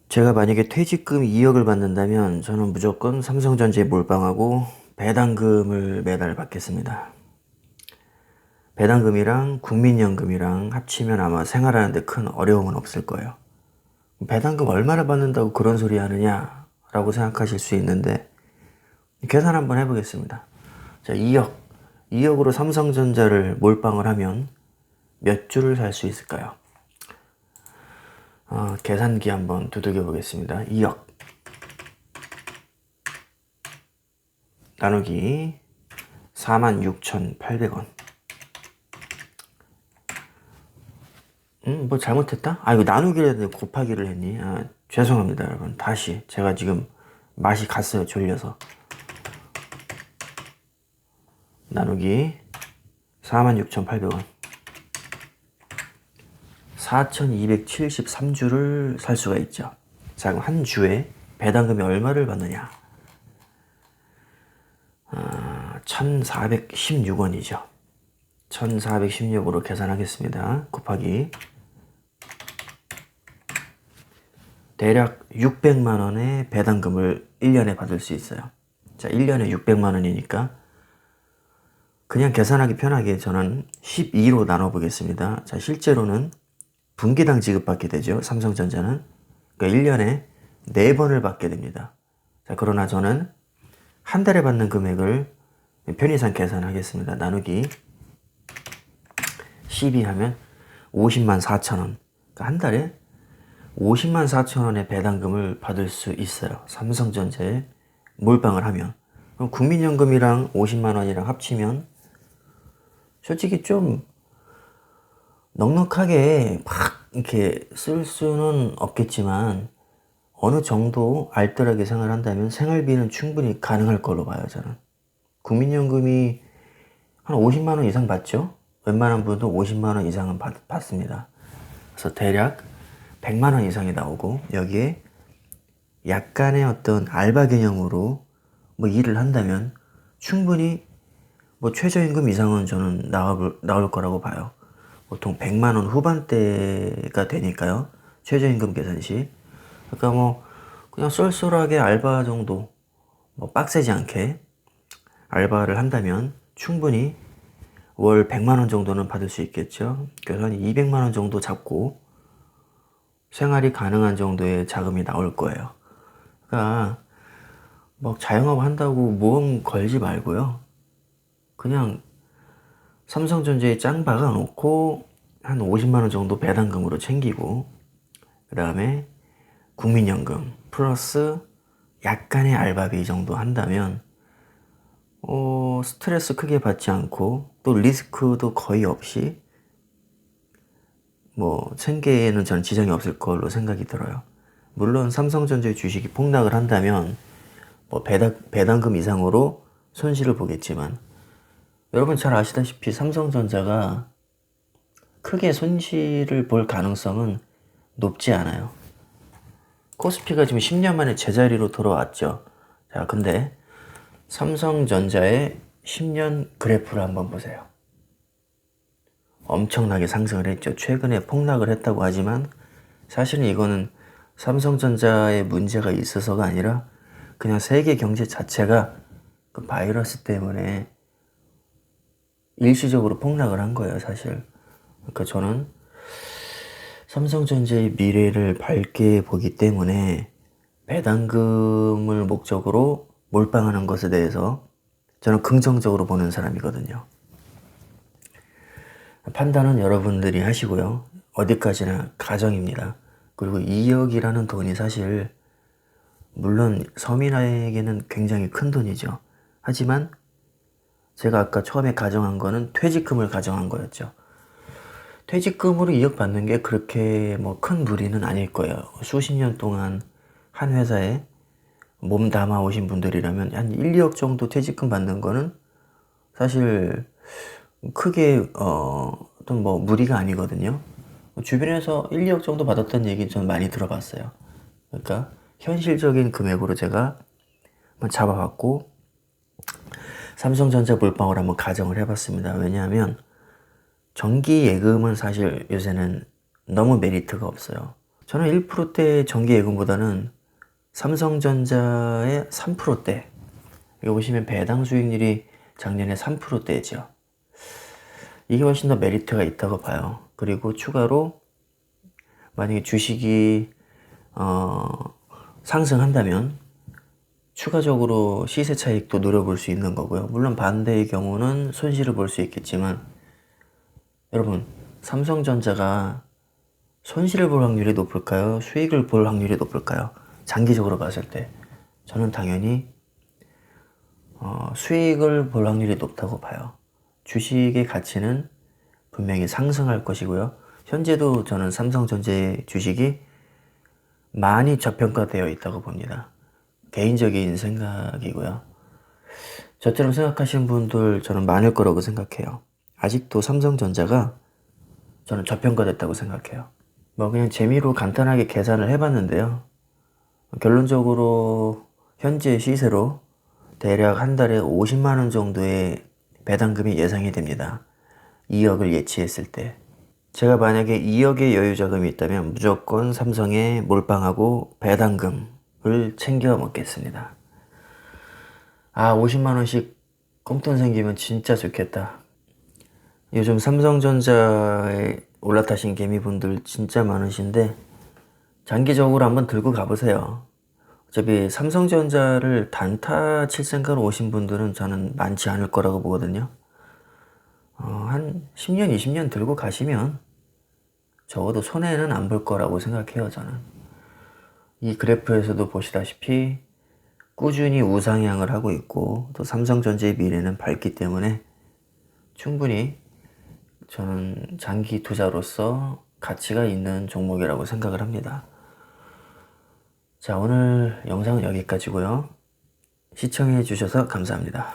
제가 만약에 퇴직금 2억을 받는다면 저는 무조건 삼성전자에 몰빵하고 배당금을 매달 받겠습니다. 배당금이랑 국민연금이랑 합치면 아마 생활하는데 큰 어려움은 없을 거예요. 배당금 얼마나 받는다고 그런 소리 하느냐 라고 생각하실 수 있는데 계산 한번 해보겠습니다. 자, 2억. 2억으로 삼성전자를 몰빵을 하면 몇 주를 살 수 있을까요? 계산기 한번 두들겨 보겠습니다. 2억 나누기 46,800원. 뭐 잘못했다? 이거 나누기를 했는데 곱하기를 했니? 죄송합니다, 여러분. 다시. 제가 지금 맛이 갔어요, 졸려서. 나누기 46,800원. 4,273주를 살 수가 있죠. 자, 그럼 한 주에 배당금이 얼마를 받느냐? 1,416원이죠. 1,416으로 계산하겠습니다. 곱하기 대략 600만 원의 배당금을 1년에 받을 수 있어요. 자, 1년에 600만 원이니까 그냥 계산하기 편하게 저는 12로 나눠보겠습니다. 자, 실제로는 분기당 지급받게 되죠. 삼성전자는. 그러니까 1년에 4번을 받게 됩니다. 자, 그러나 저는 한 달에 받는 금액을 편의상 계산하겠습니다. 나누기 12 하면 50만 4천 원. 그러니까 한 달에 50만 4천 원의 배당금을 받을 수 있어요. 삼성전자에 몰빵을 하면. 그럼 국민연금이랑 50만 원이랑 합치면 솔직히 좀 넉넉하게 막 이렇게 쓸 수는 없겠지만 어느 정도 알뜰하게 생활한다면 생활비는 충분히 가능할 걸로 봐요, 저는. 국민연금이 한 50만 원 이상 받죠? 웬만한 분도 50만 원 이상은 받습니다. 그래서 대략 100만 원 이상이 나오고 여기에 약간의 어떤 알바 개념으로 뭐 일을 한다면 충분히 뭐 최저임금 이상은 저는 나올 거라고 봐요. 보통 100만 원 후반대가 되니까요. 최저임금 계산 시. 그러니까 뭐 그냥 쏠쏠하게 알바 정도, 뭐 빡세지 않게 알바를 한다면 충분히 월 100만 원 정도는 받을 수 있겠죠. 그래서 한 200만 원 정도 잡고 생활이 가능한 정도의 자금이 나올 거예요. 그러니까 막 자영업 한다고 모험 걸지 말고요. 그냥 삼성전자에 짱 박아 놓고 한 50만 원 정도 배당금으로 챙기고 그 다음에 국민연금 플러스 약간의 알바비 정도 한다면 스트레스 크게 받지 않고 또 리스크도 거의 없이 뭐 생계에는 저는 지장이 없을 걸로 생각이 들어요. 물론 삼성전자의 주식이 폭락을 한다면 뭐 배당금 이상으로 손실을 보겠지만 여러분 잘 아시다시피 삼성전자가 크게 손실을 볼 가능성은 높지 않아요. 코스피가 지금 10년 만에 제자리로 돌아왔죠. 자, 근데 삼성전자의 10년 그래프를 한번 보세요. 엄청나게 상승을 했죠. 최근에 폭락을 했다고 하지만 사실은 이거는 삼성전자의 문제가 있어서가 아니라 그냥 세계 경제 자체가 그 바이러스 때문에 일시적으로 폭락을 한 거예요, 사실. 그러니까 저는 삼성전자의 미래를 밝게 보기 때문에 배당금을 목적으로 몰빵하는 것에 대해서 저는 긍정적으로 보는 사람이거든요. 판단은 여러분들이 하시고요. 어디까지나 가정입니다. 그리고 2억이라는 돈이 사실 물론 서민에게는 굉장히 큰 돈이죠. 하지만 제가 아까 처음에 가정한 거는 퇴직금을 가정한 거였죠. 퇴직금으로 2억 받는 게 그렇게 뭐 큰 무리는 아닐 거예요. 수십 년 동안 한 회사에 몸 담아 오신 분들이라면 한 1, 2억 정도 퇴직금 받는 거는 사실 크게 어떤 뭐 무리가 아니거든요. 주변에서 1, 2억 정도 받았다는 얘기 좀 많이 들어봤어요. 그러니까 현실적인 금액으로 제가 한번 잡아봤고 삼성전자 몰빵을 한번 가정을 해봤습니다. 왜냐하면 정기 예금은 사실 요새는 너무 메리트가 없어요. 저는 1%대 정기예금보다는 삼성전자의 3%대, 이거 보시면 배당 수익률이 작년에 3%대죠. 이게 훨씬 더 메리트가 있다고 봐요. 그리고 추가로 만약에 주식이 상승한다면 추가적으로 시세 차익도 노려볼 수 있는 거고요. 물론 반대의 경우는 손실을 볼 수 있겠지만, 여러분, 삼성전자가 손실을 볼 확률이 높을까요? 수익을 볼 확률이 높을까요? 장기적으로 봤을 때 저는 당연히 수익을 볼 확률이 높다고 봐요. 주식의 가치는 분명히 상승할 것이고요. 현재도 저는 삼성전자의 주식이 많이 저평가되어 있다고 봅니다. 개인적인 생각이고요. 저처럼 생각하시는 분들 저는 많을 거라고 생각해요. 아직도 삼성전자가 저는 저평가됐다고 생각해요. 뭐 그냥 재미로 간단하게 계산을 해봤는데요. 결론적으로 현재 시세로 대략 한 달에 50만 원 정도의 배당금이 예상이 됩니다. 2억을 예치했을 때. 제가 만약에 2억의 여유자금이 있다면 무조건 삼성에 몰빵하고 배당금을 챙겨 먹겠습니다. 50만 원씩 꽁돈 생기면 진짜 좋겠다. 요즘 삼성전자에 올라타신 개미분들 진짜 많으신데 장기적으로 한번 들고 가보세요. 어차피 삼성전자를 단타 칠 생각으로 오신 분들은 저는 많지 않을 거라고 보거든요. 한 10년, 20년 들고 가시면 적어도 손해는 안 볼 거라고 생각해요, 저는. 이 그래프에서도 보시다시피 꾸준히 우상향을 하고 있고, 또 삼성전자의 미래는 밝기 때문에 충분히 저는 장기 투자로서 가치가 있는 종목이라고 생각을 합니다. 자, 오늘 영상은 여기까지고요. 시청해 주셔서 감사합니다.